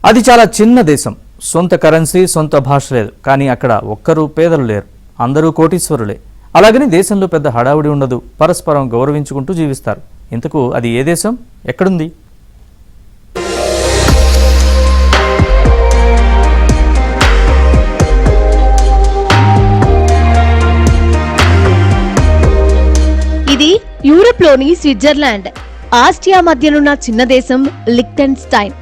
అది చాలా చిన్న దేశం. సొంత కరెన్సీ, సొంత భాష లేదు. కానీ అక్కడ ఒక్కరు పేదలు లేరు, అందరూ కోటీశ్వరులే. అలాగని దేశంలో పెద్ద హడావుడి ఉండదు. పరస్పరం గౌరవించుకుంటూ జీవిస్తారు. ఇంతకు అది ఏ దేశం, ఎక్కడుంది? ఇది యూరప్లోని స్విట్జర్లాండ్. ఆస్ట్రియా మధ్యనున్న చిన్న దేశం లిక్టెన్స్టైన్.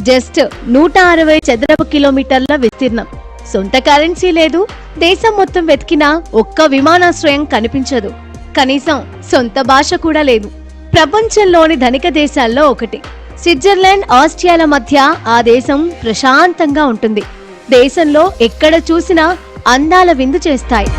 జస్ట్ 160 చదరపు కిలోమీటర్ల విస్తీర్ణం. సొంత కరెన్సీ లేదు. దేశం మొత్తం వెతికినా ఒక్క విమానాశ్రయం కనిపించదు. కనీసం సొంత భాష కూడా లేదు. ప్రపంచంలోని ధనిక దేశాల్లో ఒకటి. స్విట్జర్లాండ్, ఆస్ట్రియాల మధ్య ఆ దేశం ప్రశాంతంగా ఉంటుంది. దేశంలో ఎక్కడ చూసినా అందాల విందు చేస్తాయి.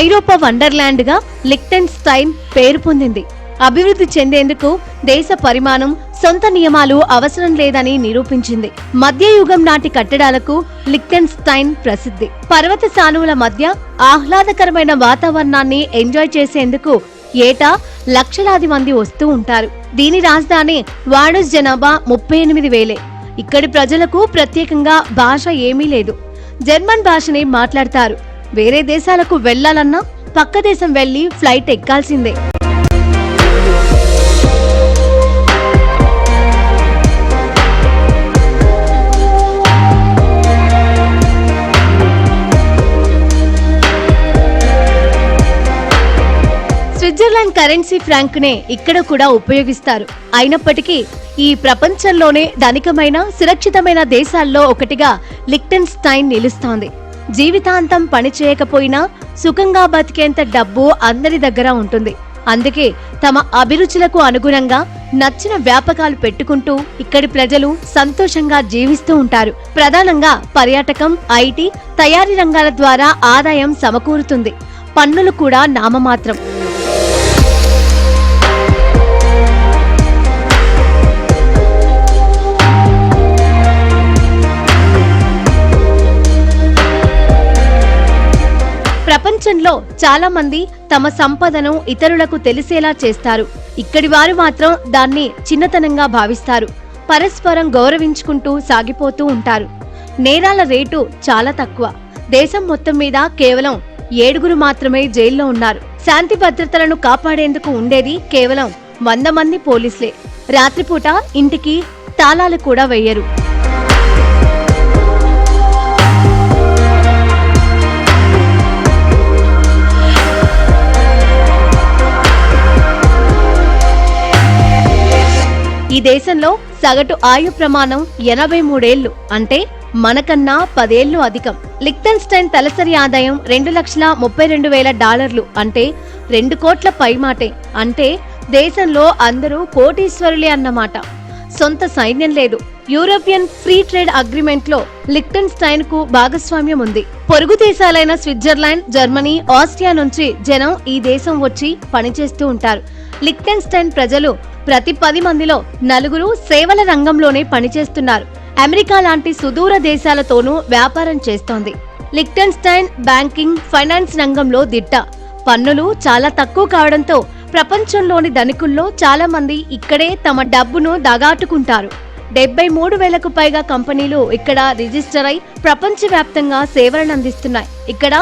ఐరోపా వండర్లాండ్ గా లిక్టెన్స్టైన్ పేరు పొందింది. అభివృద్ధి చెందేందుకు దేశ పరిమాణం, సొంత నియమాలు అవసరం లేదని నిరూపించింది. మధ్యయుగం నాటి కట్టడాలకు లిక్టెన్స్టైన్ ప్రసిద్ధి. పర్వత సానువుల మధ్య ఆహ్లాదకరమైన వాతావరణాన్ని ఎంజాయ్ చేసేందుకు ఏటా లక్షలాది మంది వస్తూ ఉంటారు. దీని రాజధాని వాడస్ జనాభా 38,000. ఇక్కడి ప్రజలకు ప్రత్యేకంగా భాష ఏమీ లేదు. జర్మన్ భాషని మాట్లాడతారు. వేరే దేశాలకు వెళ్లాలన్నా పక్క దేశం వెళ్లి ఫ్లైట్ ఎక్కాల్సిందే. స్విట్జర్లాండ్ కరెన్సీ ఫ్రాంక్ నే ఇక్కడ కూడా ఉపయోగిస్తారు. అయినప్పటికీ ఈ ప్రపంచంలోనే ధనికమైన, సురక్షితమైన దేశాల్లో ఒకటిగా లిక్టెన్స్టైన్ నిలుస్తోంది. జీవితాంతం పని చేయకపోయినా సుఖంగా బతికేంత డబ్బు అందరి దగ్గర ఉంటుంది. అందుకే తమ అభిరుచులకు అనుగుణంగా నచ్చిన వ్యాపకాలు పెట్టుకుంటూ ఇక్కడి ప్రజలు సంతోషంగా జీవిస్తూ ఉంటారు. ప్రధానంగా పర్యాటకం, ఐటీ, తయారీ రంగాల ద్వారా ఆదాయం సమకూరుతుంది. పన్నులు కూడా నామమాత్రం. ప్రపంచంలో చాలా మంది తమ సంపదను ఇతరులకు తెలిసేలా చేస్తారు. ఇక్కడి వారు మాత్రం దాన్ని చిన్నతనంగా భావిస్తారు. పరస్పరం గౌరవించుకుంటూ సాగిపోతూ ఉంటారు. నేరాల రేటు చాలా తక్కువ. దేశం మొత్తం మీద కేవలం 7 మాత్రమే జైల్లో ఉన్నారు. శాంతి భద్రతలను కాపాడేందుకు ఉండేది కేవలం 100 మంది పోలీసులే. రాత్రిపూట ఇంటికి తాళాలు కూడా వేయరు. ఈ దేశంలో సగటు ఆయు ప్రమాణం 83 ఏళ్లు. అంటే మనకన్నా 10 ఏళ్లు అధికం. లిక్టెన్స్టైన్ తలసరి ఆదాయం $2,32,000. అంటే 2 కోట్ల పైమాటే. అంటే దేశంలో అందరూ కోటీశ్వరులే అన్నమాట. సొంత సైన్యం లేదు. యూరోపియన్ ఫ్రీ ట్రేడ్ అగ్రిమెంట్ లో లిక్టెన్స్టైన్ కు భాగస్వామ్యం ఉంది. పొరుగు దేశాలైన స్విట్జర్లాండ్, జర్మనీ, ఆస్ట్రియా నుంచి జనం ఈ దేశం వచ్చి పనిచేస్తూ ఉంటారు. లిక్టెన్స్టైన్ ప్రజలు ప్రతి 10 మందిలో 4 సేవల రంగంలోనే పనిచేస్తున్నారు. అమెరికా లాంటి సుదూర దేశాలతోనూ వ్యాపారం చేస్తోంది. లిక్టెన్స్టైన్ బ్యాంకింగ్, ఫైనాన్స్ రంగంలో దిట్ట. పన్నులు చాలా తక్కువ కావడంతో ప్రపంచంలోని ధనికుల్లో చాలా మంది ఇక్కడే తమ డబ్బును దాగాటుకుంటారు. 73,000కు పైగా కంపెనీలు ఇక్కడ రిజిస్టర్ అయి ప్రపంచవ్యాప్తంగా సేవలను అందిస్తున్నాయి. ఇక్కడ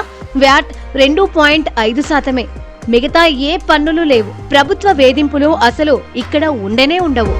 వ్యాట్ 2.5%. మిగతా ఏ పన్నులు లేవు. ప్రభుత్వ వేధింపులు అసలు ఇక్కడ ఉండనే ఉండవు.